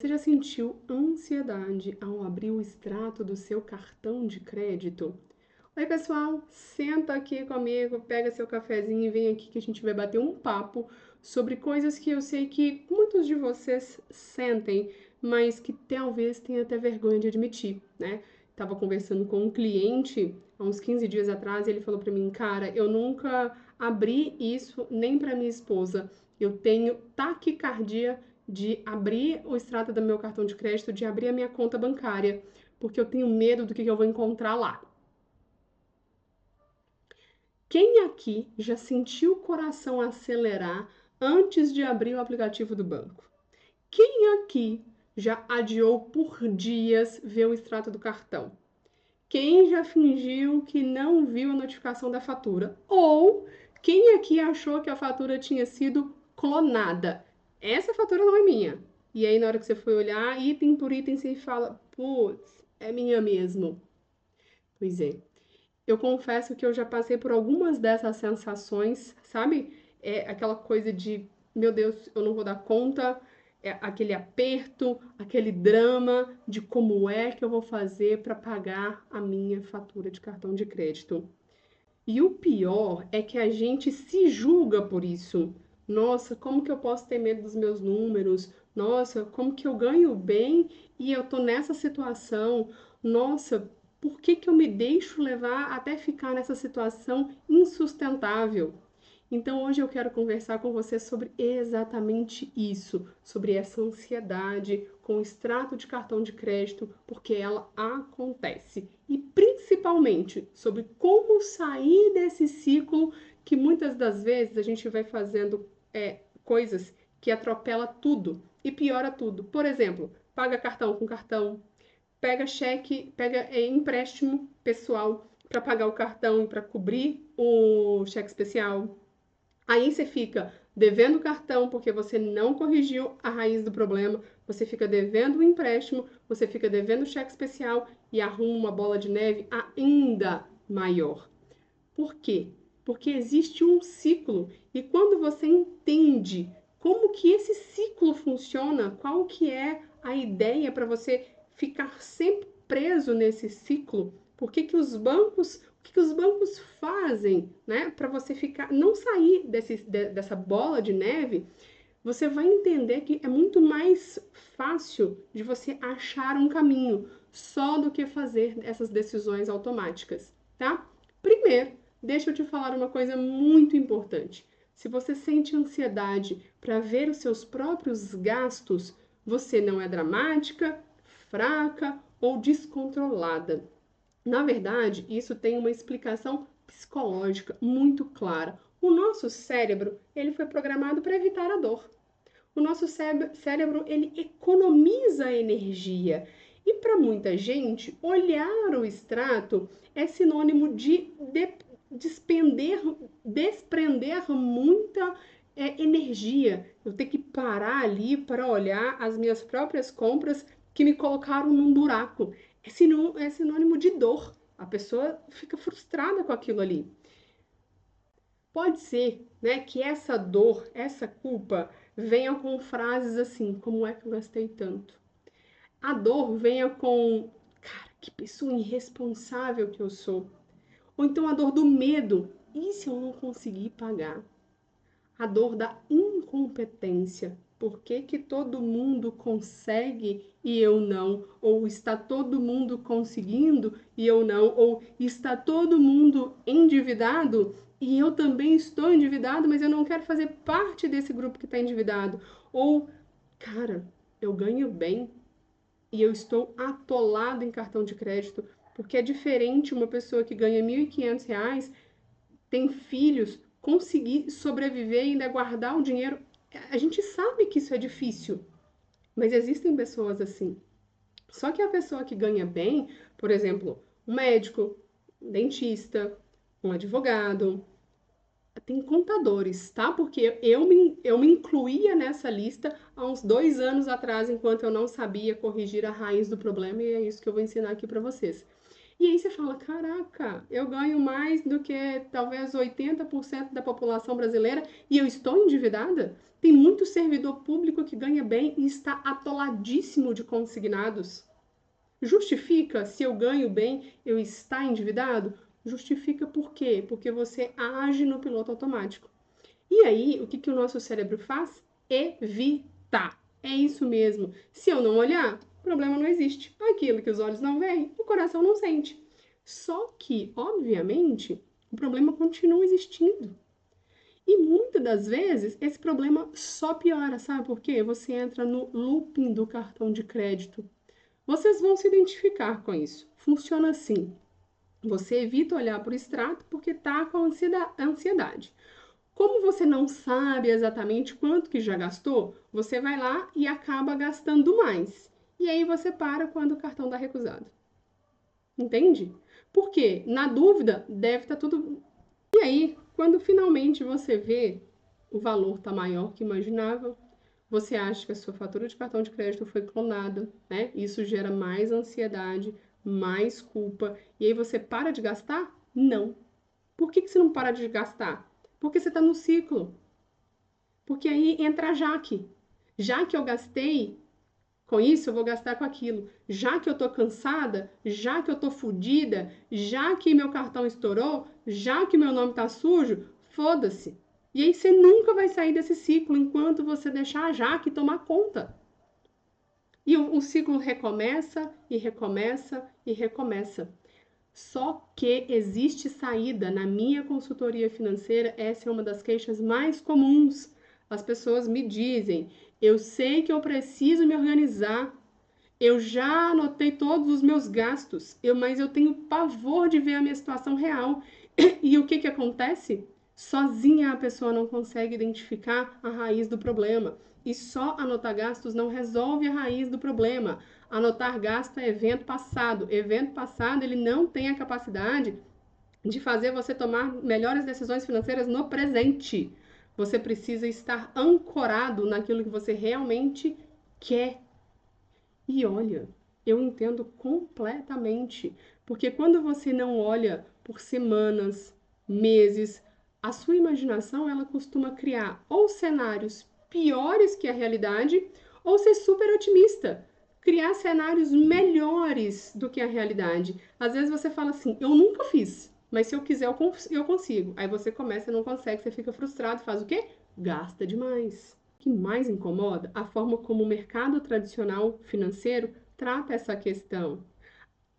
Você já sentiu ansiedade ao abrir o extrato do seu cartão de crédito? Oi, pessoal, senta aqui comigo, pega seu cafezinho e vem aqui que a gente vai bater um papo sobre coisas que eu sei que muitos de vocês sentem, mas que talvez tenha até vergonha de admitir, né? Tava conversando com um cliente há uns 15 dias atrás e ele falou para mim, cara, eu nunca abri isso nem para minha esposa. Eu tenho taquicardia de abrir o extrato do meu cartão de crédito, de abrir a minha conta bancária, porque eu tenho medo do que eu vou encontrar lá. Quem aqui já sentiu o coração acelerar antes de abrir o aplicativo do banco? Quem aqui já adiou por dias ver o extrato do cartão? Quem já fingiu que não viu a notificação da fatura? Ou quem aqui achou que a fatura tinha sido clonada? Essa fatura não é minha. E aí, na hora que você foi olhar, item por item, você fala: putz, é minha mesmo. Pois é. Eu confesso que eu já passei por algumas dessas sensações, sabe? É aquela coisa de, meu Deus, eu não vou dar conta, é aquele aperto, aquele drama de como é que eu vou fazer para pagar a minha fatura de cartão de crédito. E o pior é que a gente se julga por isso. Nossa, como que eu posso ter medo dos meus números? Nossa, como que eu ganho bem e eu tô nessa situação? Nossa, por que que eu me deixo levar até ficar nessa situação insustentável? Então hoje eu quero conversar com você sobre exatamente isso, sobre essa ansiedade com o extrato de cartão de crédito, porque ela acontece. E principalmente sobre como sair desse ciclo que muitas das vezes a gente vai fazendo coisas que atropela tudo e piora tudo. Por exemplo, paga cartão com cartão, pega cheque, pega empréstimo pessoal para pagar o cartão e para cobrir o cheque especial. Aí você fica devendo o cartão porque você não corrigiu a raiz do problema, você fica devendo o empréstimo, você fica devendo o cheque especial e arruma uma bola de neve ainda maior. Por quê? Porque existe um ciclo e quando você entende como que esse ciclo funciona, qual que é a ideia para você ficar sempre preso nesse ciclo, por que que os bancos fazem, né, para você ficar, não sair dessa bola de neve, você vai entender que é muito mais fácil de você achar um caminho só do que fazer essas decisões automáticas, tá? Primeiro, deixa eu te falar uma coisa muito importante. Se você sente ansiedade para ver os seus próprios gastos, você não é dramática, fraca ou descontrolada. Na verdade, isso tem uma explicação psicológica muito clara. O nosso cérebro, ele foi programado para evitar a dor. O nosso cérebro, ele economiza energia. E para muita gente, olhar o extrato é sinônimo de desprender muita energia. Eu tenho que parar ali para olhar as minhas próprias compras que me colocaram num buraco. É sinônimo de dor. A pessoa fica frustrada com aquilo ali. Pode ser, né, que essa dor, essa culpa, venha com frases assim, como é que eu gastei tanto? A dor venha com, cara, que pessoa irresponsável que eu sou. Ou então a dor do medo, e se eu não conseguir pagar? A dor da incompetência. Por que que todo mundo consegue e eu não? Ou está todo mundo conseguindo e eu não? Ou está todo mundo endividado e eu também estou endividado, mas eu não quero fazer parte desse grupo que está endividado? Ou, cara, eu ganho bem e eu estou atolado em cartão de crédito, porque é diferente uma pessoa que ganha R$ 1.500, tem filhos, conseguir sobreviver e ainda guardar o dinheiro. A gente sabe que isso é difícil, mas existem pessoas assim. Só que a pessoa que ganha bem, por exemplo, um médico, um dentista, um advogado, tem contadores, tá? Porque eu me incluía nessa lista há uns 2 anos atrás, enquanto eu não sabia corrigir a raiz do problema, e é isso que eu vou ensinar aqui para vocês. E aí você fala, caraca, eu ganho mais do que talvez 80% da população brasileira e eu estou endividada? Tem muito servidor público que ganha bem e está atoladíssimo de consignados. Justifica se eu ganho bem eu estar endividado? Justifica por quê? Porque você age no piloto automático. E aí, o que o nosso cérebro faz? Evitar. É isso mesmo. Se eu não olhar, o problema não existe. Aquilo que os olhos não veem, o coração não sente. Só que, obviamente, o problema continua existindo. E muitas das vezes esse problema só piora, sabe por quê? Você entra no looping do cartão de crédito. Vocês vão se identificar com isso. Funciona assim. Você evita olhar para o extrato porque está com ansiedade. Como você não sabe exatamente quanto que já gastou, você vai lá e acaba gastando mais. E aí você para quando o cartão está recusado. Entende? Porque, na dúvida, deve estar tudo. E aí, quando finalmente você vê o valor está maior que imaginava, você acha que a sua fatura de cartão de crédito foi clonada, né? Isso gera mais ansiedade, mais culpa. E aí você para de gastar? Não. Por que você não para de gastar? Porque você está no ciclo. Porque aí entra a Jaque. Já que eu gastei com isso, eu vou gastar com aquilo. Já que eu tô cansada, já que eu tô fodida, já que meu cartão estourou, já que meu nome tá sujo, foda-se. E aí você nunca vai sair desse ciclo enquanto você deixar a Jaque tomar conta. E o ciclo recomeça e recomeça e recomeça. Só que existe saída. Na minha consultoria financeira, essa é uma das queixas mais comuns. As pessoas me dizem: eu sei que eu preciso me organizar, eu já anotei todos os meus gastos, mas eu tenho pavor de ver a minha situação real. E o que acontece? Sozinha a pessoa não consegue identificar a raiz do problema. E só anotar gastos não resolve a raiz do problema. Anotar gasto é evento passado. Evento passado, ele não tem a capacidade de fazer você tomar melhores decisões financeiras no presente. Você precisa estar ancorado naquilo que você realmente quer. E olha, eu entendo completamente, porque quando você não olha por semanas, meses, a sua imaginação ela costuma criar ou cenários piores que a realidade, ou ser super otimista, criar cenários melhores do que a realidade. Às vezes você fala assim, eu nunca fiz, mas se eu quiser eu consigo. Aí você começa e não consegue, você fica frustrado, faz o quê? Gasta demais. O que mais incomoda? A forma como o mercado tradicional financeiro trata essa questão.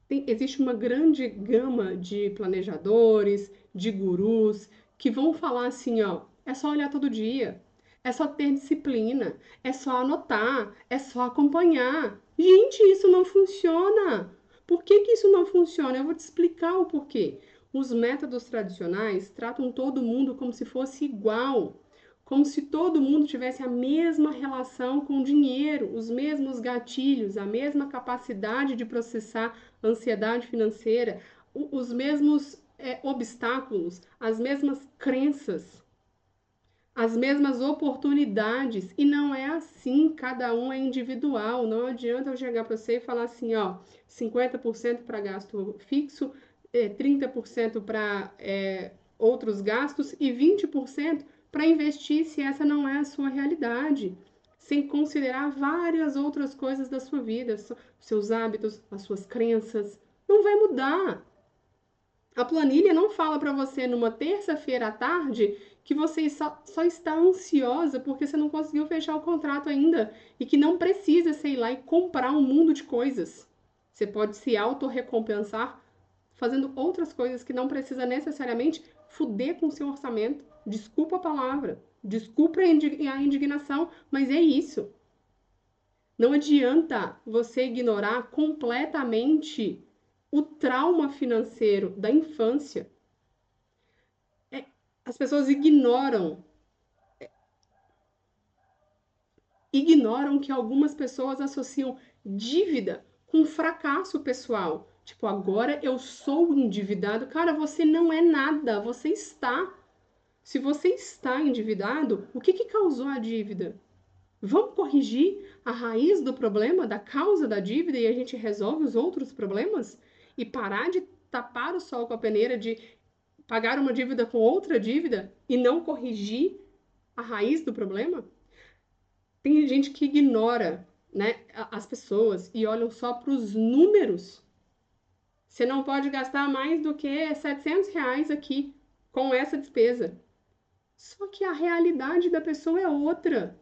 Existe uma grande gama de planejadores, de gurus, que vão falar assim, ó, é só olhar todo dia, é só ter disciplina, é só anotar, é só acompanhar. Gente, isso não funciona. Por que isso não funciona? Eu vou te explicar o porquê. Os métodos tradicionais tratam todo mundo como se fosse igual, como se todo mundo tivesse a mesma relação com o dinheiro, os mesmos gatilhos, a mesma capacidade de processar ansiedade financeira, os mesmos obstáculos, as mesmas crenças, as mesmas oportunidades. E não é assim, cada um é individual. Não adianta eu chegar para você e falar assim, ó, 50% para gasto fixo, 30% para outros gastos e 20% para investir se essa não é a sua realidade, sem considerar várias outras coisas da sua vida, seus hábitos, as suas crenças. Não vai mudar. A planilha não fala para você numa terça-feira à tarde que você só está ansiosa porque você não conseguiu fechar o contrato ainda e que não precisa, sei lá, e comprar um mundo de coisas. Você pode se autorrecompensar fazendo outras coisas que não precisa necessariamente fuder com o seu orçamento. Desculpa a palavra, desculpa a indignação, mas é isso. Não adianta você ignorar completamente o trauma financeiro da infância. As pessoas ignoram que algumas pessoas associam dívida com fracasso pessoal. Tipo, agora eu sou endividado. Cara, você não é nada, você está. Se você está endividado, o que causou a dívida? Vamos corrigir a raiz do problema, da causa da dívida e a gente resolve os outros problemas? E parar de tapar o sol com a peneira, de pagar uma dívida com outra dívida e não corrigir a raiz do problema? Tem gente que ignora, né, as pessoas e olham só para os números. Você não pode gastar mais do que R$ 700 aqui com essa despesa. Só que a realidade da pessoa é outra.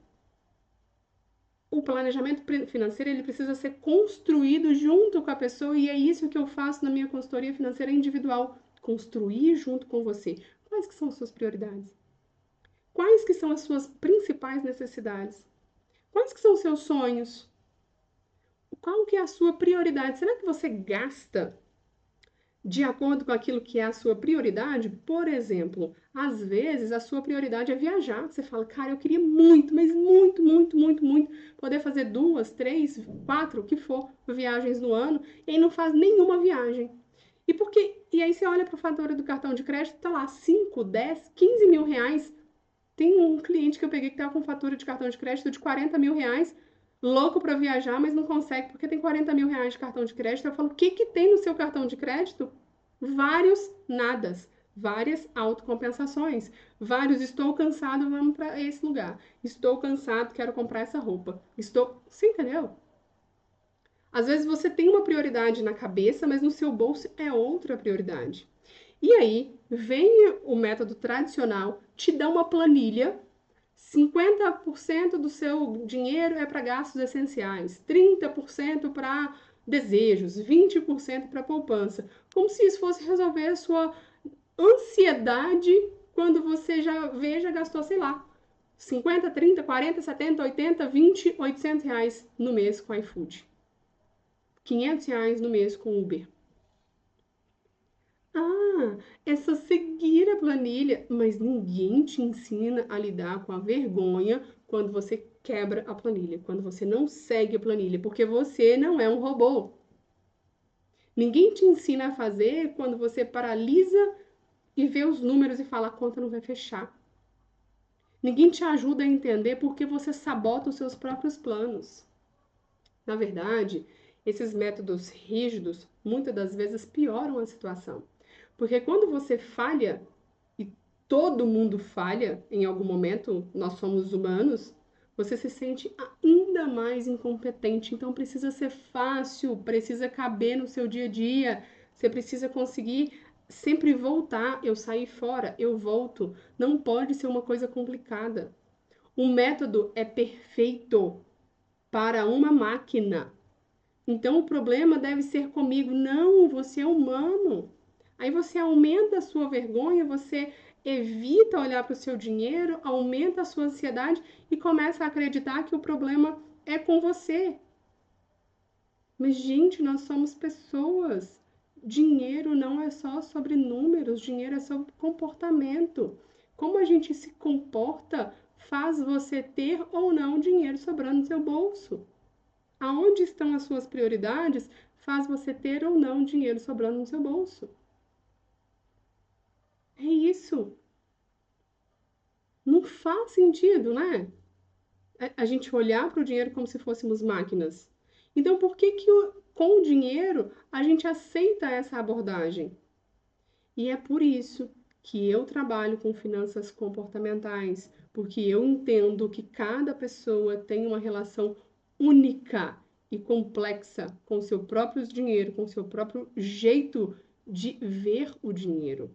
O planejamento financeiro ele precisa ser construído junto com a pessoa e é isso que eu faço na minha consultoria financeira individual. Construir junto com você. Quais que são as suas prioridades? Quais que são as suas principais necessidades? Quais que são os seus sonhos? Qual que é a sua prioridade? Será que você gasta de acordo com aquilo que é a sua prioridade? Por exemplo, às vezes a sua prioridade é viajar. Você fala, cara, eu queria muito, mas muito, muito, muito, muito poder fazer 2, 3, 4, o que for, viagens no ano, e aí não faz nenhuma viagem. E aí você olha para a fatura do cartão de crédito, tá lá 5, 10, 15 mil reais. Tem um cliente que eu peguei que tava com fatura de cartão de crédito de 40 mil reais, louco para viajar, mas não consegue porque tem 40 mil reais de cartão de crédito. Eu falo, o que que tem no seu cartão de crédito? Vários nadas, várias autocompensações, vários estou cansado, vamos para esse lugar. Estou cansado, quero comprar essa roupa. Você entendeu? Às vezes você tem uma prioridade na cabeça, mas no seu bolso é outra prioridade. E aí vem o método tradicional, te dá uma planilha. 50% do seu dinheiro é para gastos essenciais, 30% para desejos, 20% para poupança. Como se isso fosse resolver a sua ansiedade quando você já gastou, sei lá, 50, 30, 40, 70, 80, 20, R$ 800 no mês com iFood. R$ 500 no mês com Uber. Ah, é só seguir a planilha, mas ninguém te ensina a lidar com a vergonha quando você quebra a planilha, quando você não segue a planilha, porque você não é um robô. Ninguém te ensina a fazer quando você paralisa e vê os números e fala a conta não vai fechar. Ninguém te ajuda a entender porque você sabota os seus próprios planos. Na verdade, esses métodos rígidos muitas das vezes pioram a situação. Porque quando você falha, e todo mundo falha em algum momento, nós somos humanos, você se sente ainda mais incompetente. Então precisa ser fácil, precisa caber no seu dia a dia, você precisa conseguir sempre voltar. Eu saí fora, eu volto. Não pode ser uma coisa complicada. O método é perfeito para uma máquina. Então o problema deve ser comigo. Não, você é humano. Aí você aumenta a sua vergonha, você evita olhar para o seu dinheiro, aumenta a sua ansiedade e começa a acreditar que o problema é com você. Mas, gente, nós somos pessoas. Dinheiro não é só sobre números, dinheiro é sobre comportamento. Como a gente se comporta faz você ter ou não dinheiro sobrando no seu bolso. Aonde estão as suas prioridades faz você ter ou não dinheiro sobrando no seu bolso. É isso. Não faz sentido, né? A gente olhar para o dinheiro como se fôssemos máquinas. Então, por que com o dinheiro a gente aceita essa abordagem? E é por isso que eu trabalho com finanças comportamentais, porque eu entendo que cada pessoa tem uma relação única e complexa com o seu próprio dinheiro, com o seu próprio jeito de ver o dinheiro.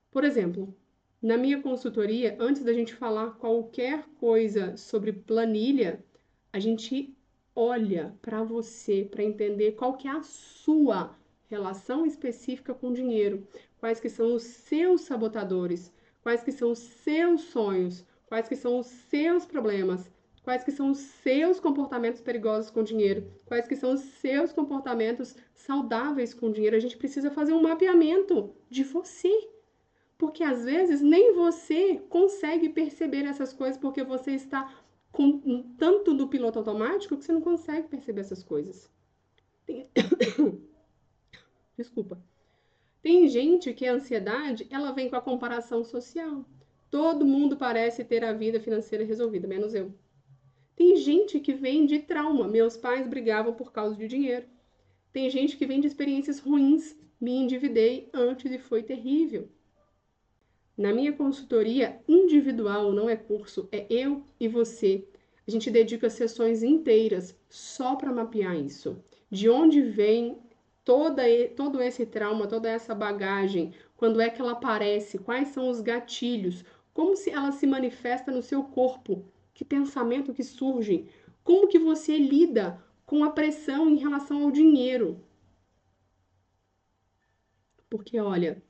Por exemplo, na minha consultoria, antes da gente falar qualquer coisa sobre planilha, a gente olha para você para entender qual que é a sua relação específica com o dinheiro, quais que são os seus sabotadores, quais que são os seus sonhos, quais que são os seus problemas, quais que são os seus comportamentos perigosos com o dinheiro, quais que são os seus comportamentos saudáveis com o dinheiro. A gente precisa fazer um mapeamento de você. Porque às vezes nem você consegue perceber essas coisas porque você está com tanto do piloto automático que você não consegue perceber essas coisas. Tem... Desculpa. Tem gente que a ansiedade, ela vem com a comparação social. Todo mundo parece ter a vida financeira resolvida, menos eu. Tem gente que vem de trauma. Meus pais brigavam por causa de dinheiro. Tem gente que vem de experiências ruins. Me endividei antes e foi terrível. Na minha consultoria individual, não é curso, é eu e você. A gente dedica sessões inteiras só para mapear isso. De onde vem todo esse trauma, toda essa bagagem? Quando é que ela aparece? Quais são os gatilhos? Como se ela se manifesta no seu corpo? Que pensamento que surge? Como que você lida com a pressão em relação ao dinheiro? Porque, olha,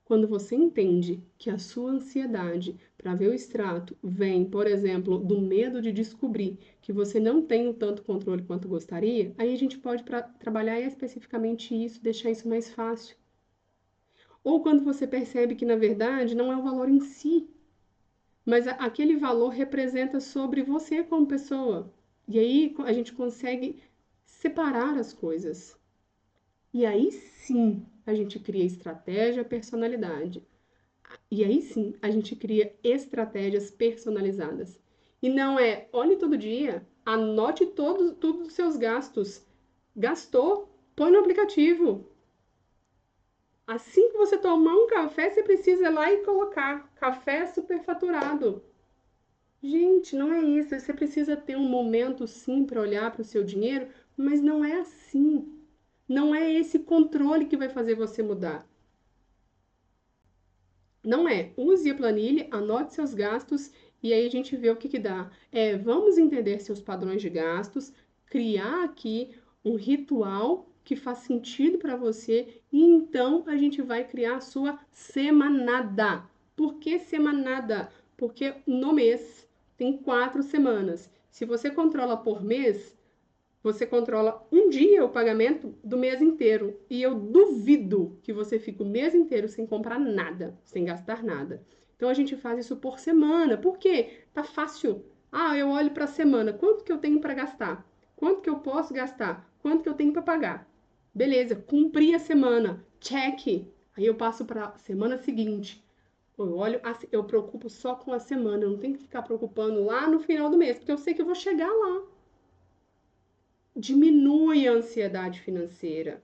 quando você entende que a sua ansiedade para ver o extrato vem, por exemplo, do medo de descobrir que você não tem o tanto controle quanto gostaria, aí a gente pode trabalhar especificamente isso, deixar isso mais fácil. Ou quando você percebe que, na verdade, não é o valor em si, mas aquele valor representa sobre você como pessoa. E aí a gente consegue separar as coisas. E aí sim a gente cria estratégia, personalidade. E aí sim a gente cria estratégias personalizadas. E não é, olhe todo dia, anote todos os seus gastos. Gastou, põe no aplicativo. Assim que você tomar um café, você precisa ir lá e colocar café superfaturado. Gente, não é isso. Você precisa ter um momento sim para olhar para o seu dinheiro, mas não é assim. Não é esse controle que vai fazer você mudar. Não é. Use a planilha, anote seus gastos e aí a gente vê o que dá. Vamos entender seus padrões de gastos, criar aqui um ritual que faz sentido para você e então a gente vai criar a sua semanada. Por que semanada? Porque no mês tem 4 semanas. Se você controla por mês, você controla um dia o pagamento do mês inteiro. E eu duvido que você fique o mês inteiro sem comprar nada, sem gastar nada. Então a gente faz isso por semana. Por quê? Tá fácil. Ah, eu olho para a semana. Quanto que eu tenho para gastar? Quanto que eu posso gastar? Quanto que eu tenho para pagar? Beleza, cumpri a semana. Check. Aí eu passo para a semana seguinte. Eu olho, eu preocupo só com a semana. Eu não tenho que ficar preocupando lá no final do mês, porque eu sei que eu vou chegar lá. Diminui a ansiedade financeira.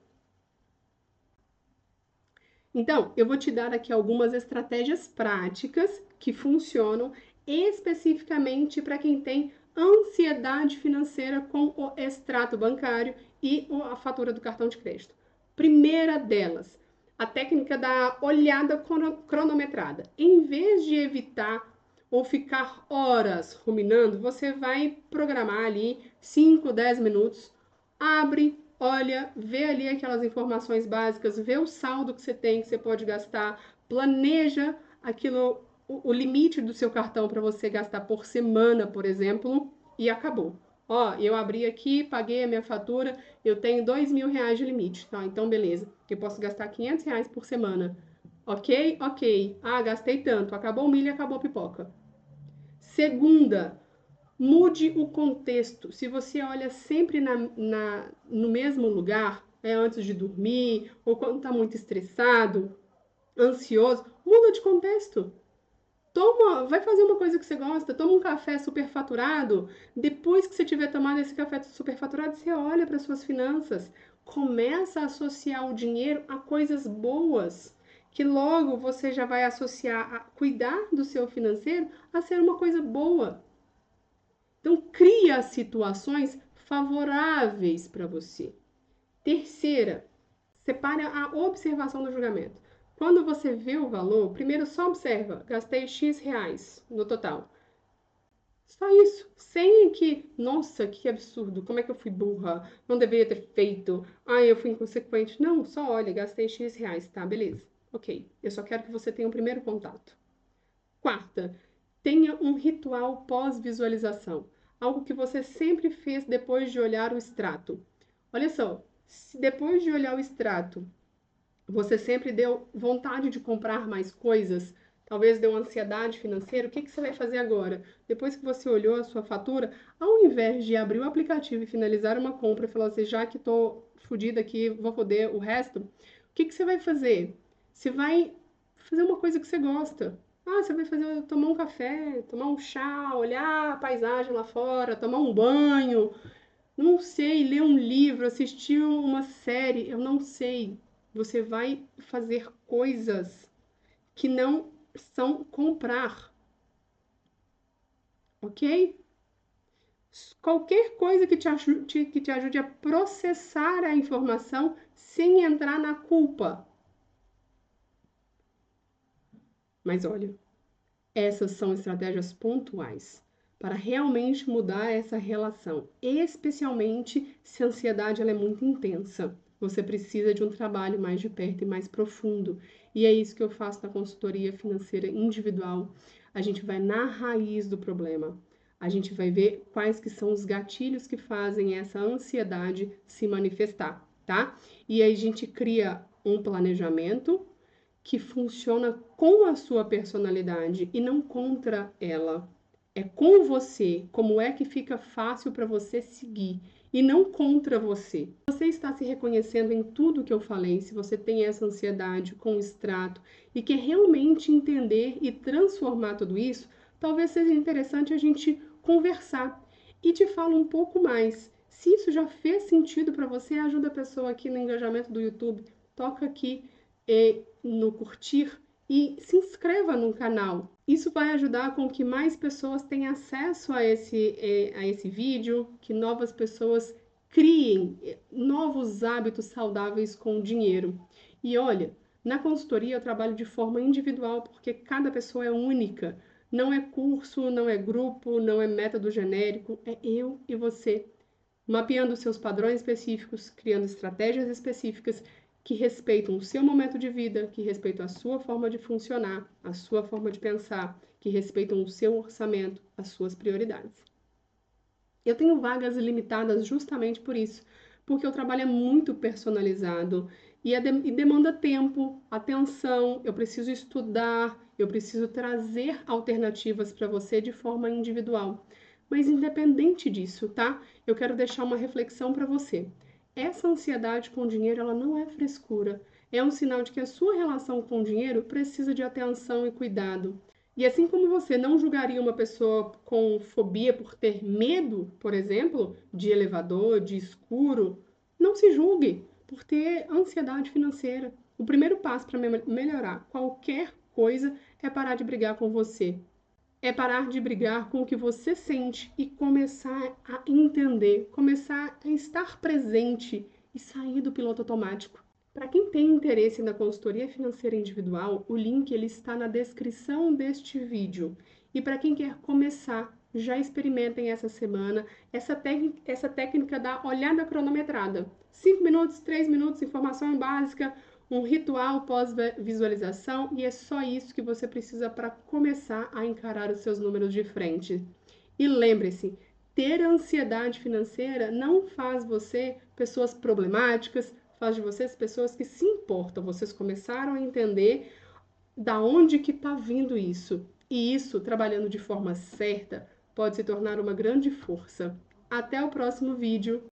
Então, eu vou te dar aqui algumas estratégias práticas que funcionam especificamente para quem tem ansiedade financeira com o extrato bancário e a fatura do cartão de crédito. Primeira delas, a técnica da olhada cronometrada. Em vez de evitar ou ficar horas ruminando, você vai programar ali 5, 10 minutos, abre, olha, vê ali aquelas informações básicas, vê o saldo que você pode gastar, planeja aquilo, o limite do seu cartão para você gastar por semana, por exemplo, e acabou. Ó, eu abri aqui, paguei a minha fatura, eu tenho R$ 2.000 de limite, tá? Então, beleza, eu posso gastar R$ 500 por semana. Ok? Ok. Ah, gastei tanto, acabou o milho e acabou a pipoca. Segunda, mude o contexto. Se você olha sempre no mesmo lugar, antes de dormir, ou quando está muito estressado, ansioso, muda de contexto. Vai fazer uma coisa que você gosta, toma um café superfaturado. Depois que você tiver tomado esse café superfaturado, você olha para suas finanças, começa a associar o dinheiro a coisas boas, que logo você já vai associar a cuidar do seu financeiro a ser uma coisa boa. Então, cria situações favoráveis para você. Terceira, separe a observação do julgamento. Quando você vê o valor, primeiro só observa, gastei X reais no total. Só isso, sem que, nossa, que absurdo, como é que eu fui burra, não deveria ter feito, eu fui inconsequente. Não, só olha, gastei X reais, tá, beleza. Ok, eu só quero que você tenha o primeiro contato. Quarta, tenha um ritual pós-visualização, algo que você sempre fez depois de olhar o extrato. Olha só, se depois de olhar o extrato, você sempre deu vontade de comprar mais coisas, talvez deu ansiedade financeira, o que você vai fazer agora? Depois que você olhou a sua fatura, ao invés de abrir o aplicativo e finalizar uma compra e falar assim, já que estou fodida aqui, vou foder o resto, o que você vai fazer? Você vai fazer uma coisa que você gosta. Você vai tomar um café, tomar um chá, olhar a paisagem lá fora, tomar um banho, não sei, ler um livro, assistir uma série, eu não sei. Você vai fazer coisas que não são comprar, ok? Qualquer coisa que te ajude a processar a informação sem entrar na culpa. Mas olha, essas são estratégias pontuais para realmente mudar essa relação, especialmente se a ansiedade ela é muito intensa. Você precisa de um trabalho mais de perto e mais profundo. E é isso que eu faço na consultoria financeira individual. A gente vai na raiz do problema. A gente vai ver quais que são os gatilhos que fazem essa ansiedade se manifestar, tá? E aí a gente cria um planejamento que funciona com a sua personalidade e não contra ela. É com você, como é que fica fácil para você seguir e não contra você. Você está se reconhecendo em tudo que eu falei, se você tem essa ansiedade com o extrato e quer realmente entender e transformar tudo isso, talvez seja interessante a gente conversar. E te falo um pouco mais. Se isso já fez sentido para você, ajuda a pessoa aqui no engajamento do YouTube. Toca aqui no curtir e se inscreva no canal. Isso vai ajudar com que mais pessoas tenham acesso a esse vídeo, que novas pessoas criem novos hábitos saudáveis com o dinheiro. E olha, na consultoria eu trabalho de forma individual porque cada pessoa é única. Não é curso, não é grupo, não é método genérico, é eu e você. Mapeando seus padrões específicos, criando estratégias específicas que respeitam o seu momento de vida, que respeitam a sua forma de funcionar, a sua forma de pensar, que respeitam o seu orçamento, as suas prioridades. Eu tenho vagas limitadas justamente por isso, porque o trabalho é muito personalizado e demanda tempo, atenção, eu preciso estudar, eu preciso trazer alternativas para você de forma individual. Mas independente disso, tá? Eu quero deixar uma reflexão para você. Essa ansiedade com o dinheiro, ela não é frescura. É um sinal de que a sua relação com o dinheiro precisa de atenção e cuidado. E assim como você não julgaria uma pessoa com fobia por ter medo, por exemplo, de elevador, de escuro, não se julgue por ter ansiedade financeira. O primeiro passo para melhorar qualquer coisa é parar de brigar com você. É parar de brigar com o que você sente e começar a entender, começar a estar presente e sair do piloto automático. Para quem tem interesse na consultoria financeira individual, o link ele está na descrição deste vídeo. E para quem quer começar, já experimentem essa semana essa técnica da olhada cronometrada. 5 minutos, 3 minutos, informação básica, um ritual pós-visualização e é só isso que você precisa para começar a encarar os seus números de frente. E lembre-se, ter ansiedade financeira não faz você pessoas problemáticas, faz de vocês pessoas que se importam. Vocês começaram a entender da onde que está vindo isso. E isso, trabalhando de forma certa, pode se tornar uma grande força. Até o próximo vídeo.